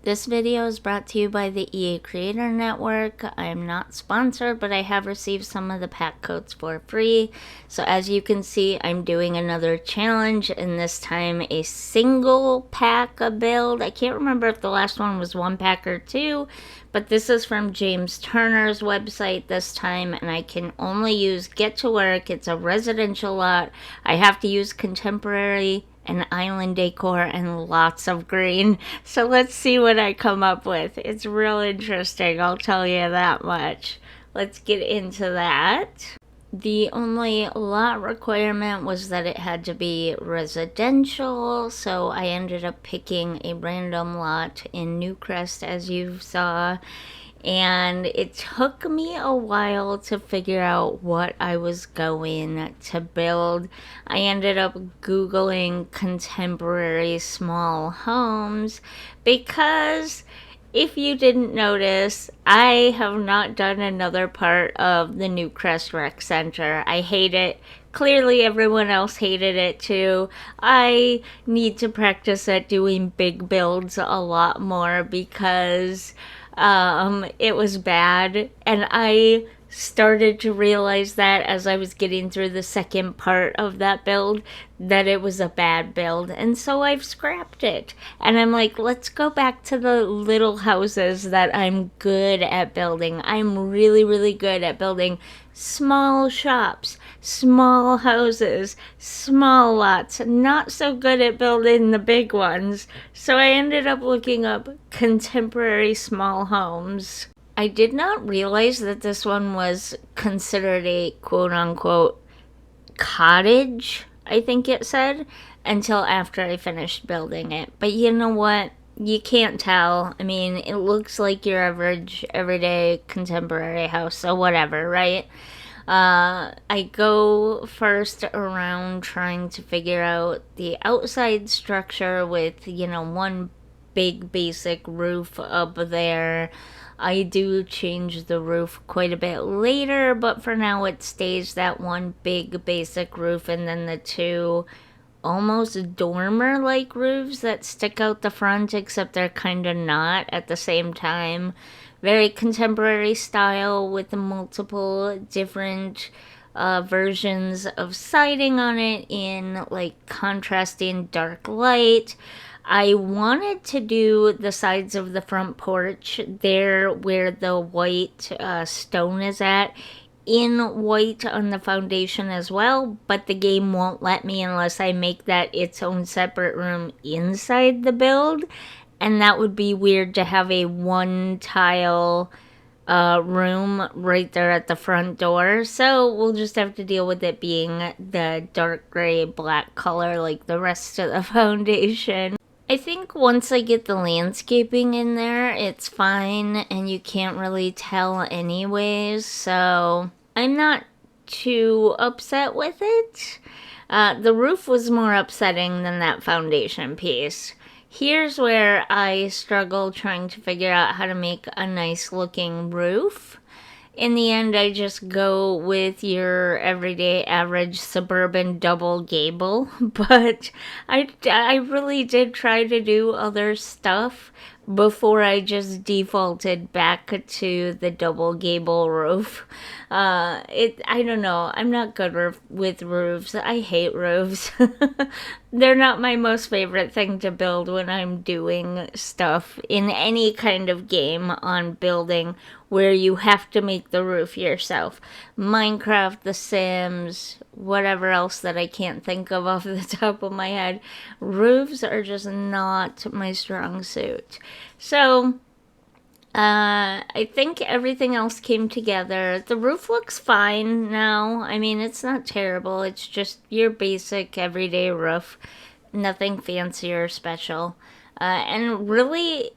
This video is brought to you by the EA Creator Network. I am not sponsored, but I have received some of the pack codes for free. So as you can see, I'm doing another challenge, and this time a single pack build. I can't remember if the last one was one pack or two, but this is from James Turner's website this time, and I can only use Get to Work. It's a residential lot. I have to use contemporary and island decor and lots of green. So let's see what I come up with. It's real interesting, I'll tell you that much. Let's get into that. The only lot requirement was that it had to be residential, so I ended up picking a random lot in Newcrest, as you saw. And it took me a while to figure out what I was going to build. I ended up Googling contemporary small homes because if you didn't notice, I have not done another part of the Newcrest Rec Center. I hate it. Clearly everyone else hated it too. I need to practice at doing big builds a lot more because it was bad, and I started to realize that as I was getting through the second part of that build, that it was a bad build, and so I've scrapped it. And I'm like, let's go back to the little houses that I'm good at building. I'm really, really good at building small shops, small houses, small lots, not so good at building the big ones. So I ended up looking up contemporary small homes. I did not realize that this one was considered a quote-unquote cottage, I think it said, until after I finished building it. But you know what? You can't tell. I mean, it looks like your average, everyday, contemporary house, so whatever, right? I go first around trying to figure out the outside structure with, one big basic roof up there. I do change the roof quite a bit later, but for now it stays that one big basic roof and then the two almost dormer-like roofs that stick out the front, except they're kind of not at the same time. Very contemporary style with multiple different versions of siding on it in like contrasting dark light. I wanted to do the sides of the front porch there where the white stone is at in white on the foundation as well, but the game won't let me unless I make that its own separate room inside the build, and that would be weird to have a one tile room right there at the front door. So we'll just have to deal with it being the dark gray black color like the rest of the foundation. I think once I get the landscaping in there, it's fine, and you can't really tell anyways, so I'm not too upset with it. The roof was more upsetting than that foundation piece. Here's where I struggle trying to figure out how to make a nice looking roof. In the end, I just go with your everyday average suburban double gable, but I really did try to do other stuff before I just defaulted back to the double gable roof. I don't know, I'm not good with roofs. I hate roofs. They're not my most favorite thing to build when I'm doing stuff in any kind of game on building where you have to make the roof yourself. Minecraft, The Sims, whatever else that I can't think of off the top of my head. Roofs are just not my strong suit. So, I think everything else came together. The roof looks fine now. I mean, it's not terrible. It's just your basic everyday roof. Nothing fancy or special. And really,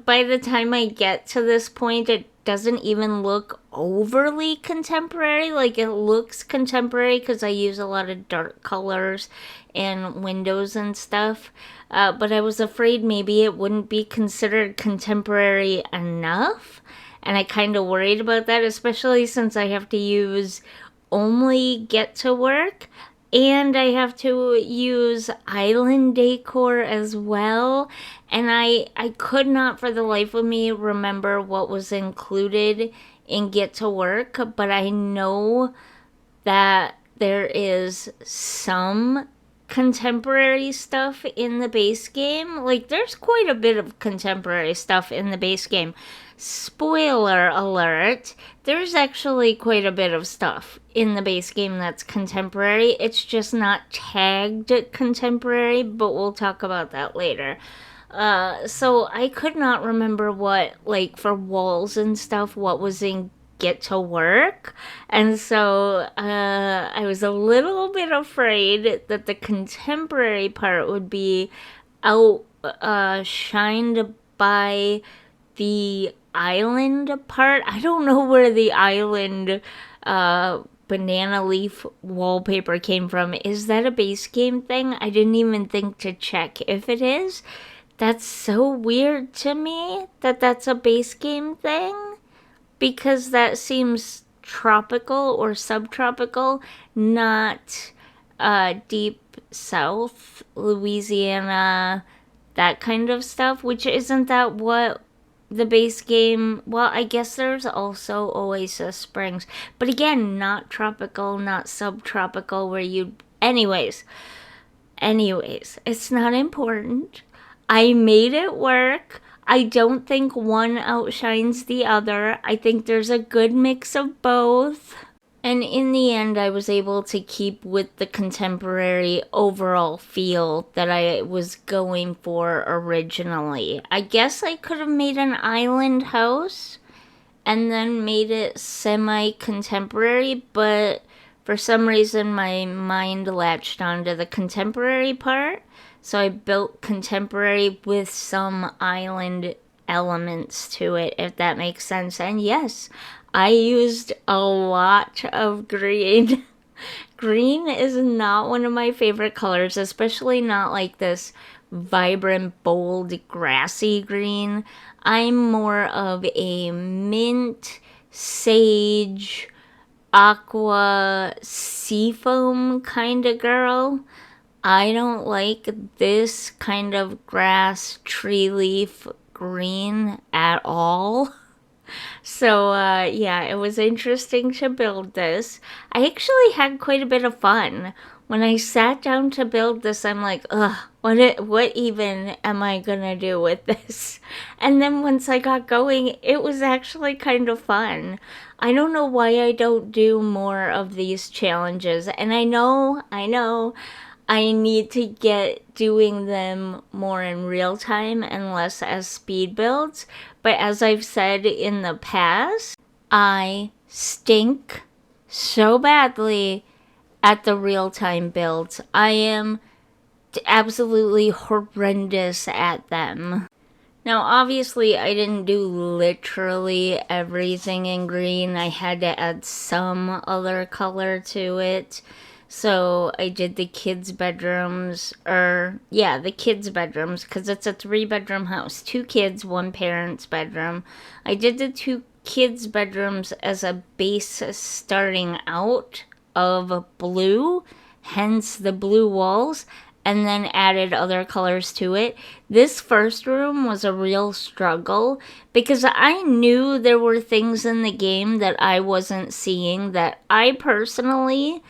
by the time I get to this point, it doesn't even look overly contemporary. Like, it looks contemporary because I use a lot of dark colors and windows and stuff. But I was afraid maybe it wouldn't be considered contemporary enough. And I kind of worried about that, especially since I have to use only Get to Work. and I have to use island decor as well. And I could not for the life of me remember what was included in Get to Work, but I know that there is some contemporary stuff in the base game. Like, there's quite a bit of contemporary stuff in the base game. Spoiler alert, there's actually quite a bit of stuff in the base game that's contemporary. It's just not tagged contemporary, but we'll talk about that later. So I could not remember what, like, for walls and stuff, what was in Get to Work. And so I was a little bit afraid that the contemporary part would be outshined by the island part. I don't know where the island banana leaf wallpaper came from. Is that a base game thing? I didn't even think to check if it is. That's so weird to me that that's a base game thing, because that seems tropical or subtropical, not deep south, Louisiana, that kind of stuff, which isn't that what the base game. Well, I guess there's also Oasis Springs, but again, not tropical, not subtropical, where you. Anyways, it's not important. I made it work. I don't think one outshines the other. I think there's a good mix of both. And in the end, I was able to keep with the contemporary overall feel that I was going for originally. I guess I could have made an island house and then made it semi-contemporary, but for some reason my mind latched onto the contemporary part. So I built contemporary with some island elements to it, if that makes sense. And yes, I used a lot of green. Green is not one of my favorite colors, especially not like this vibrant, bold, grassy green. I'm more of a mint, sage, aqua, seafoam kind of girl. I don't like this kind of grass, tree leaf green at all. So, yeah, it was interesting to build this. I actually had quite a bit of fun. When I sat down to build this, I'm like, ugh, what even am I gonna do with this? And then once I got going, it was actually kind of fun. I don't know why I don't do more of these challenges. And I know, I need to get doing them more in real time and less as speed builds. But as I've said in the past, I stink so badly at the real time builds. I am absolutely horrendous at them. Now, obviously, I didn't do literally everything in green. I had to add some other color to it. So I did the kids' bedrooms, the kids' bedrooms, because it's a 3-bedroom house. 2 kids, 1 parent's bedroom. I did the 2 kids' bedrooms as a base starting out of blue, hence the blue walls, and then added other colors to it. This first room was a real struggle because I knew there were things in the game that I wasn't seeing that I personally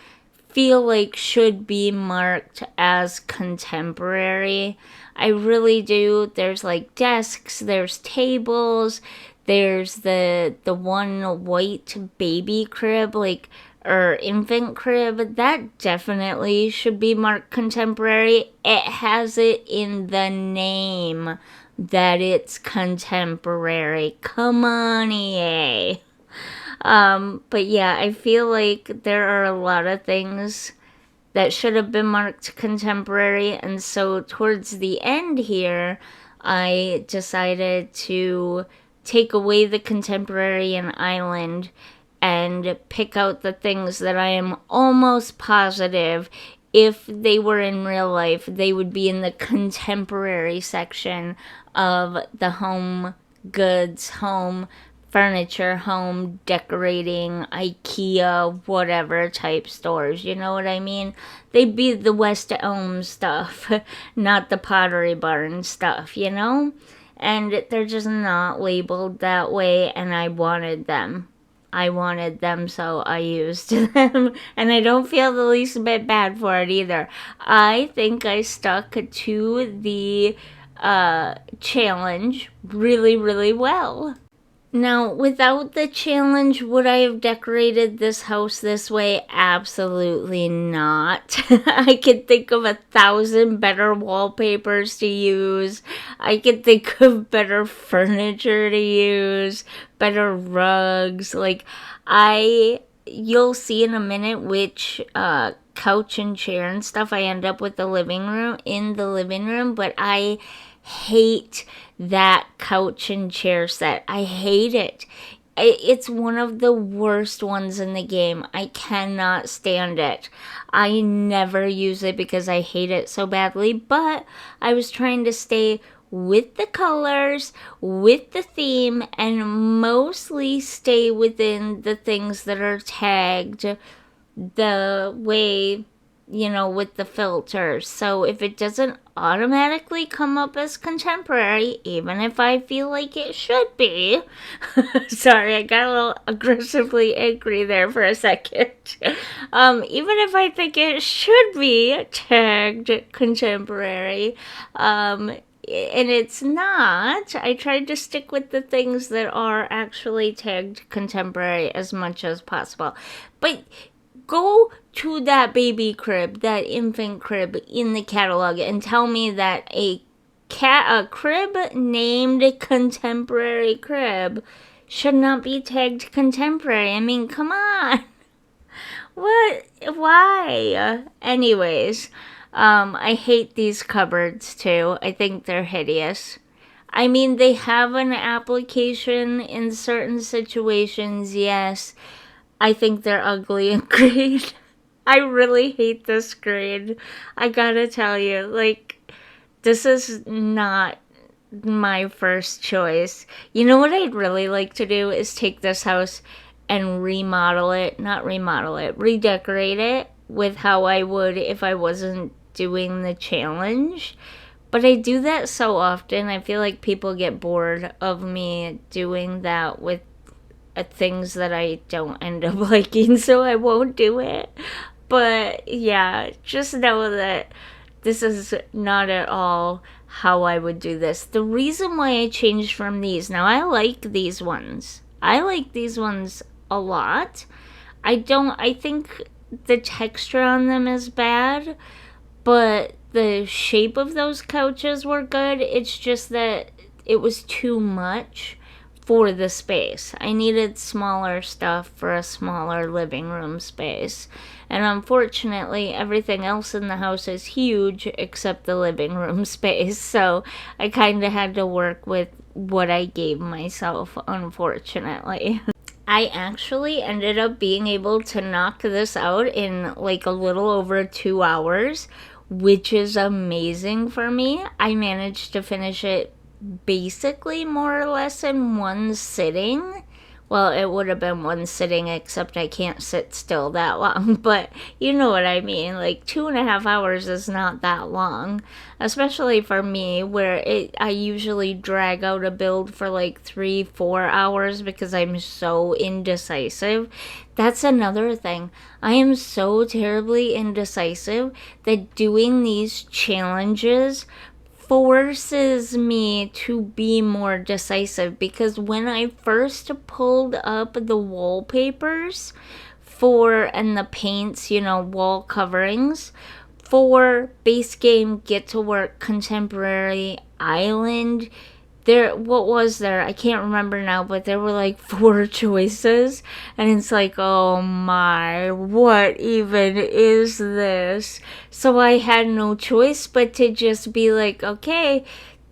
feel like should be marked as contemporary. I really do. There's like desks, there's tables, there's the one white baby crib, like, or infant crib. That definitely should be marked contemporary. It has it in the name that it's contemporary. Come on, EA. But yeah, I feel like there are a lot of things that should have been marked contemporary, and so towards the end here, I decided to take away the contemporary and island and pick out the things that I am almost positive if they were in real life, they would be in the contemporary section of the home goods, home furniture, home decorating, IKEA, whatever type stores. You know what I mean? They'd be the West Elm stuff, not the Pottery Barn stuff, you know? And they're just not labeled that way, and I wanted them. So I used them, and I don't feel the least bit bad for it either. I think I stuck to the challenge really, really well. Now, without the challenge, would I have decorated this house this way? Absolutely not. I could think of 1,000 better wallpapers to use. I could think of better furniture to use, better rugs. You'll see in a minute which couch and chair and stuff I end up with in the living room, but I hate that couch and chair set. I hate it. It's one of the worst ones in the game. I cannot stand it. I never use it because I hate it so badly, but I was trying to stay with the colors, with the theme, and mostly stay within the things that are tagged the way, with the filters. So if it doesn't automatically come up as contemporary, even if I feel like it should be, sorry, I got a little aggressively angry there for a second. Even if I think it should be tagged contemporary, and it's not, I tried to stick with the things that are actually tagged contemporary as much as possible. But go to that baby crib, that infant crib in the catalog, and tell me that a crib named Contemporary Crib should not be tagged contemporary. I mean, come on. What? Why? Anyways, I hate these cupboards too. I think they're hideous. I mean, they have an application in certain situations, yes. I think they're ugly and green. I really hate this green. I gotta tell you, this is not my first choice. You know what I'd really like to do is take this house and redecorate it with how I would if I wasn't doing the challenge. But I do that so often, I feel like people get bored of me doing that with things that I don't end up liking, so I won't do it. But yeah, just know that this is not at all how I would do this. The reason why I changed from these, now I like these ones. I like these ones a lot. I think the texture on them is bad, but the shape of those couches were good. It's just that it was too much for the space. I needed smaller stuff for a smaller living room space. And unfortunately, everything else in the house is huge except the living room space. So I kind of had to work with what I gave myself, unfortunately. I actually ended up being able to knock this out in a little over 2 hours, which is amazing for me. I managed to finish it basically more or less in one sitting. Well, it would have been one sitting, except I can't sit still that long, but you know what I mean. 2.5 hours is not that long, especially for me, where I usually drag out a build for 3-4 hours because I'm so indecisive. That's another thing. I am so terribly indecisive that doing these challenges forces me to be more decisive, because when I first pulled up the wallpapers and the paints, wall coverings for base game, Get to Work, Contemporary, Island, what was there? I can't remember now, but there were 4 choices, and it's oh my, what even is this? So I had no choice but to just be okay,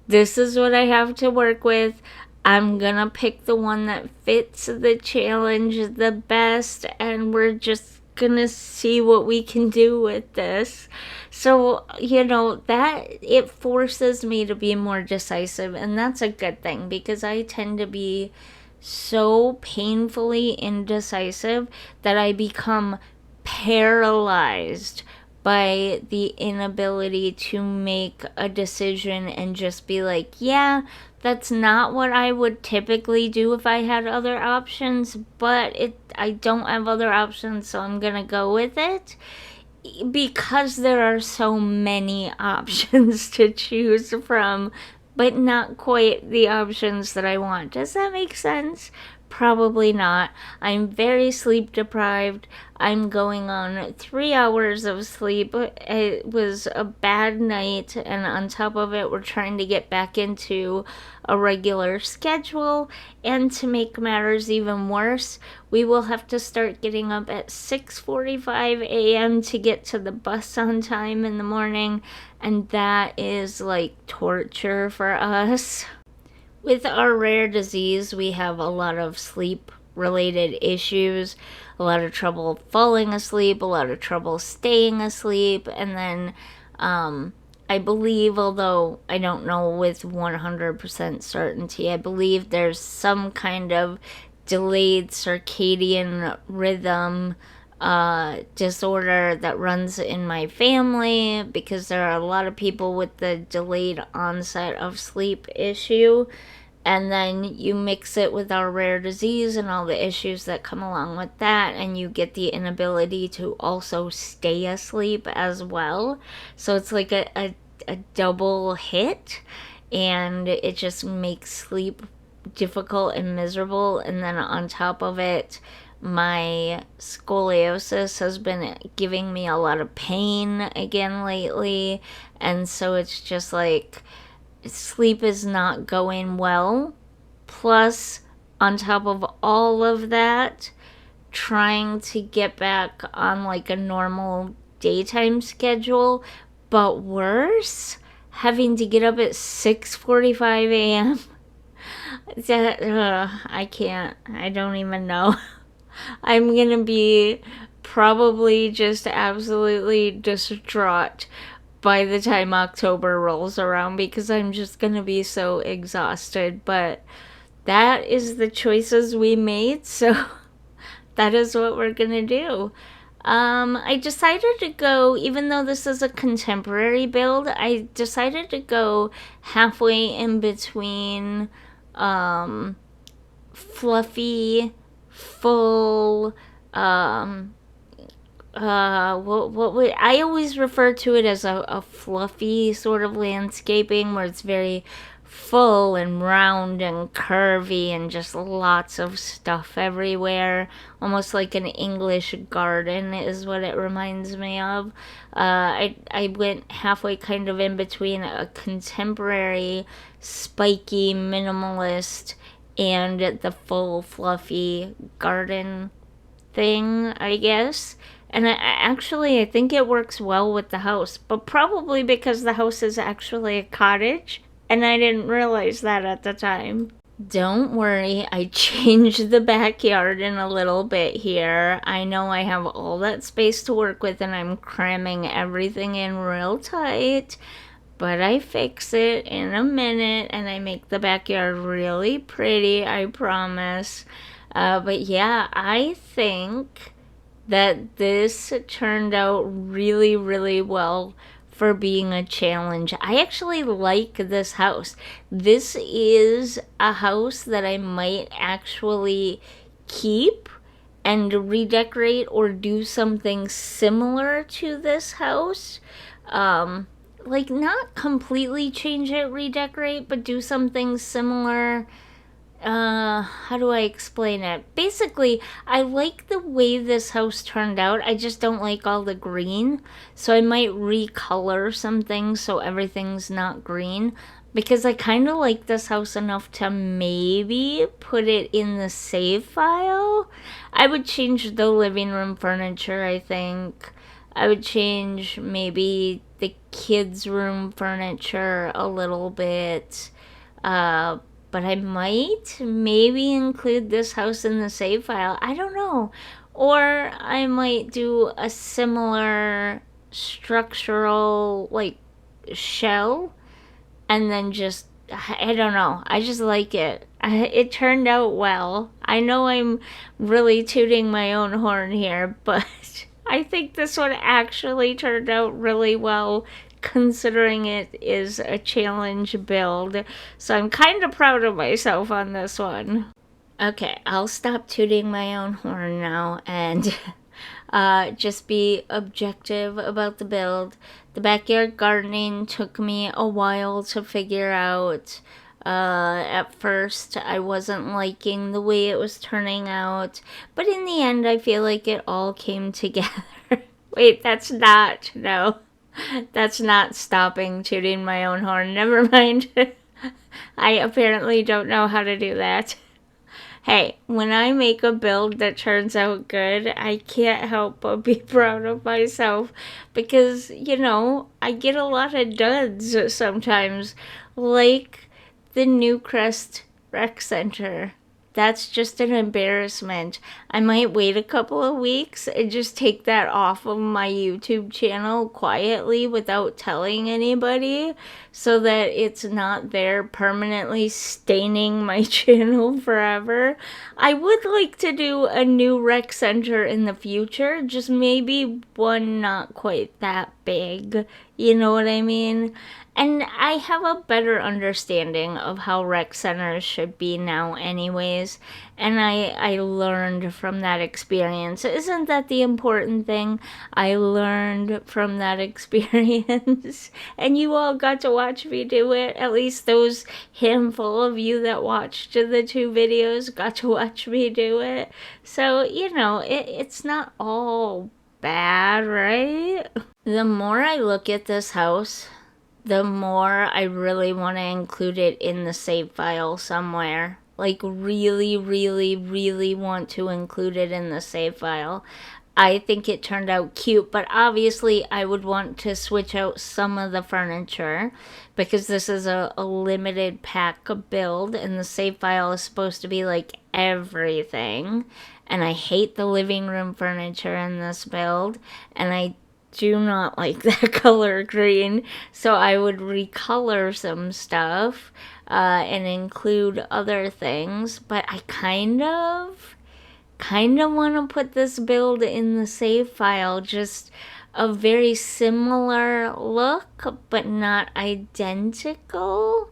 this is what I have to work with. I'm gonna pick the one that fits the challenge the best, and we're just gonna see what we can do with this. So, that it forces me to be more decisive, and that's a good thing, because I tend to be so painfully indecisive that I become paralyzed by the inability to make a decision and just be like, yeah, that's not what I would typically do if I had other options, but I don't have other options, so I'm gonna go with it. Because there are so many options to choose from, but not quite the options that I want. Does that make sense? Probably not. I'm very sleep deprived. I'm going on 3 hours of sleep. It was a bad night, and on top of it, we're trying to get back into a regular schedule. And to make matters even worse, we will have to start getting up at 6:45 a.m. to get to the bus on time in the morning, and that is like torture for us. With our rare disease, we have a lot of sleep related issues, a lot of trouble falling asleep, a lot of trouble staying asleep, and then I believe, although I don't know with 100% certainty, I believe there's some kind of delayed circadian rhythm disorder that runs in my family, because there are a lot of people with the delayed onset of sleep issue. And then you mix it with our rare disease and all the issues that come along with that, and you get the inability to also stay asleep as well. So it's like a double hit, and it just makes sleep difficult and miserable. And then on top of it, my scoliosis has been giving me a lot of pain again lately, and so it's just like sleep is not going well. Plus, on top of all of that, trying to get back on like a normal daytime schedule, but worse, having to get up at 6:45 a.m. That I can't. I don't even know. I'm gonna be probably just absolutely distraught by the time October rolls around, because I'm just gonna be so exhausted. But that is the choices we made, so that is what we're gonna do. I decided to go, even though this is a contemporary build, I decided to go halfway in between fluffy, full, what would I always refer to it as a fluffy sort of landscaping, where it's very full and round and curvy and just lots of stuff everywhere, almost like an English garden is what it reminds me of. I went halfway kind of in between a contemporary spiky minimalist and the full fluffy garden thing, I guess. And I think it works well with the house, but probably because the house is actually a cottage, and I didn't realize that at the time. Don't worry, I changed the backyard in a little bit here. I know I have all that space to work with, and I'm cramming everything in real tight, but I fix it in a minute, and I make the backyard really pretty, I promise. But yeah, I think that this turned out really, really well for being a challenge. I actually like this house. This is a house that I might actually keep and redecorate or do something similar to this house. Like, not completely change it, redecorate, but do something similar. How do I explain it? Basically, I like the way this house turned out. I just don't like all the green. So I might recolor some things so everything's not green. Because I kind of like this house enough to maybe put it in the save file. I would change the living room furniture, I think. I would change maybe the kids' room furniture a little bit. But I might maybe include this house in the save file. I don't know. Or I might do a similar structural, like, shell, and then just, I don't know. I just like it. It turned out well. I know I'm really tooting my own horn here, but I think this one actually turned out really well considering it is a challenge build. So I'm kind of proud of myself on this one. Okay, I'll stop tooting my own horn now and just be objective about the build. The backyard gardening took me a while to figure out. At first, I wasn't liking the way it was turning out, but in the end, I feel like it all came together. Wait, no, that's not stopping tooting my own horn. Never mind. I apparently don't know how to do that. Hey, when I make a build that turns out good, I can't help but be proud of myself because, I get a lot of duds sometimes, like the Newcrest Rec Center. That's just an embarrassment. I might wait a couple of weeks and just take that off of my YouTube channel quietly without telling anybody so that it's not there permanently staining my channel forever. I would like to do a new rec center in the future, just maybe one not quite that big. You know what I mean? And I have a better understanding of how rec centers should be now, anyways. And I learned from that experience. Isn't that the important thing? I learned from that experience. And you all got to watch me do it. At least those handful of you that watched the two videos got to watch me do it. So, it's not all bad, right? The more I look at this house, the more I really want to include it in the save file somewhere. Like, really, really, really want to include it in the save file. I think it turned out cute, but obviously I would want to switch out some of the furniture because this is a limited pack build and the save file is supposed to be like everything. And I hate the living room furniture in this build, and I do not like that color green, so I would recolor some stuff and include other things, but I kind of want to put this build in the save file, just a very similar look but not identical.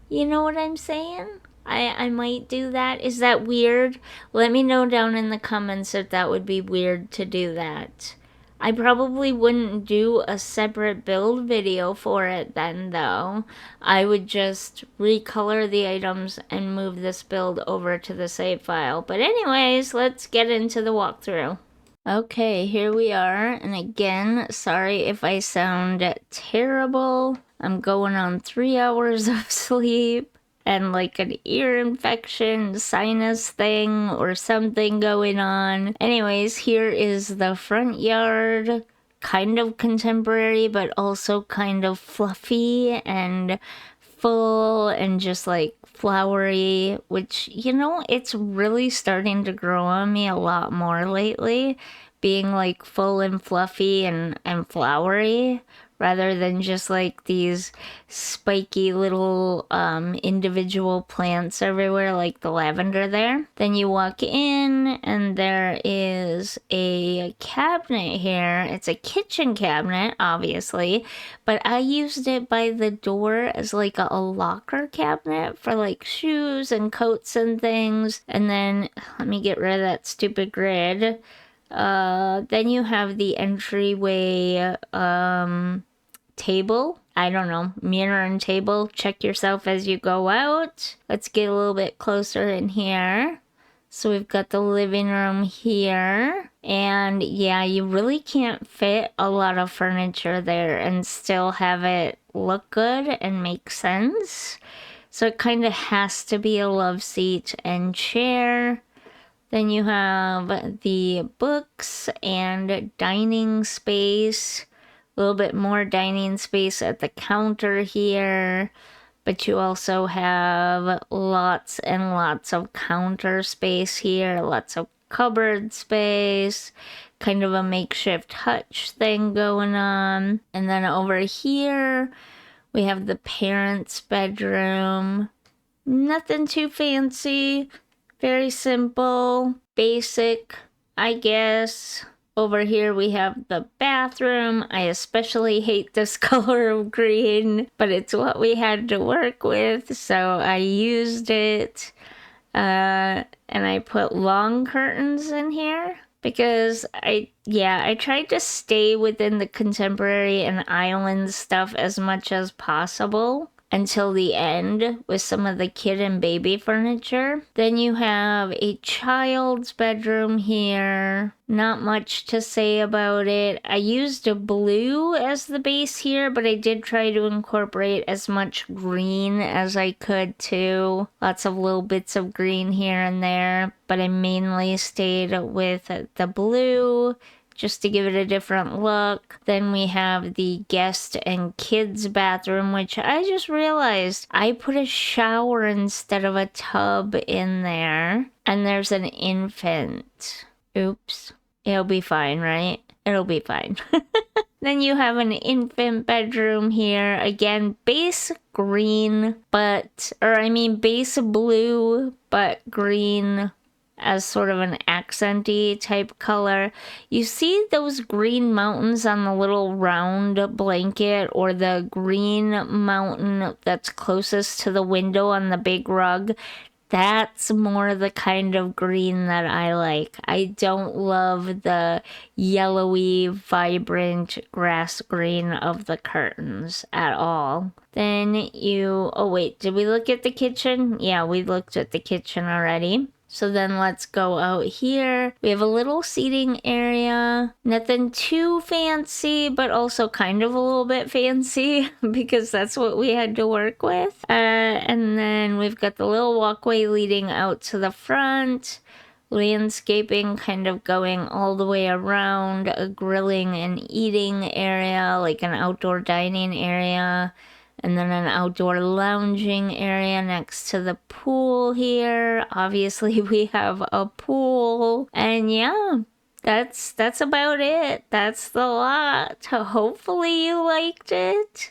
You know what I'm saying? I might do that. Is that weird? Let me know down in the comments if that would be weird to do that. I probably wouldn't do a separate build video for it then, though. I would just recolor the items and move this build over to the save file. But anyways, let's get into the walkthrough. Okay, here we are, and again, sorry if I sound terrible. I'm going on 3 hours of sleep and like an ear infection, sinus thing, or something going on. Anyways, here is the front yard. Kind of contemporary, but also kind of fluffy and full and just like flowery, which, it's really starting to grow on me a lot more lately, being like full and fluffy and flowery rather than just like these spiky little individual plants everywhere like the lavender there. Then you walk in and there is a cabinet here. It's a kitchen cabinet, obviously, but I used it by the door as like a locker cabinet for like shoes and coats and things. And then let me get rid of that stupid grid. Then you have the entryway table. I don't know, mirror and table. Check yourself as you go out. Let's get a little bit closer in here. So we've got the living room here. And yeah, you really can't fit a lot of furniture there and still have it look good and make sense. So it kind of has to be a love seat and chair. Then you have the books and dining space. A little bit more dining space at the counter here. But you also have lots and lots of counter space here. Lots of cupboard space. Kind of a makeshift hutch thing going on. And then over here, we have the parents' bedroom. Nothing too fancy. Very simple, basic, I guess. Over here we have the bathroom. I especially hate this color of green, but it's what we had to work with, so I used it. And I put long curtains in here because I tried to stay within the contemporary and island stuff as much as possible until the end with some of the kid and baby furniture. Then you have a child's bedroom here. Not much to say about it. I used a blue as the base here, but I did try to incorporate as much green as I could too. Lots of little bits of green here and there, but I mainly stayed with the blue just to give it a different look. Then we have the guest and kids bathroom, which I just realized I put a shower instead of a tub in there. And there's an infant. Oops. It'll be fine, right? It'll be fine. Then you have an infant bedroom here. Again, base green, base blue, but green as sort of an accenty type color. You see those green mountains on the little round blanket, or the green mountain that's closest to the window on the big rug? That's more the kind of green that I like. I don't love the yellowy, vibrant grass green of the curtains at all. Then oh wait, did we look at the kitchen? Yeah, we looked at the kitchen already. So then let's go out here. We have a little seating area. Nothing too fancy, but also kind of a little bit fancy because that's what we had to work with. And then we've got the little walkway leading out to the front. Landscaping kind of going all the way around. A grilling and eating area, like an outdoor dining area. And then an outdoor lounging area next to the pool here. Obviously, we have a pool. And yeah, that's about it. That's the lot. Hopefully you liked it.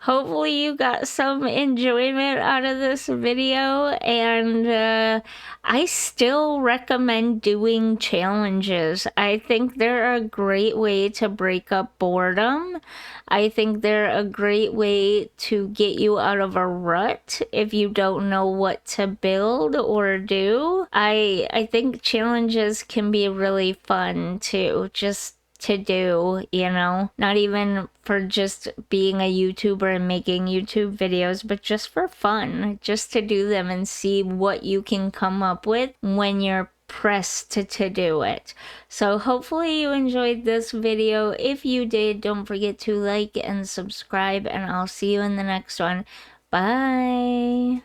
Hopefully you got some enjoyment out of this video, and I still recommend doing challenges. I think they're a great way to break up boredom. I think they're a great way to get you out of a rut if you don't know what to build or do. I think challenges can be really fun too, just to do, not even for just being a YouTuber and making YouTube videos, but just for fun, just to do them and see what you can come up with when you're pressed to do it. So hopefully you enjoyed this video. If you did, don't forget to like and subscribe, and I'll see you in the next one. Bye.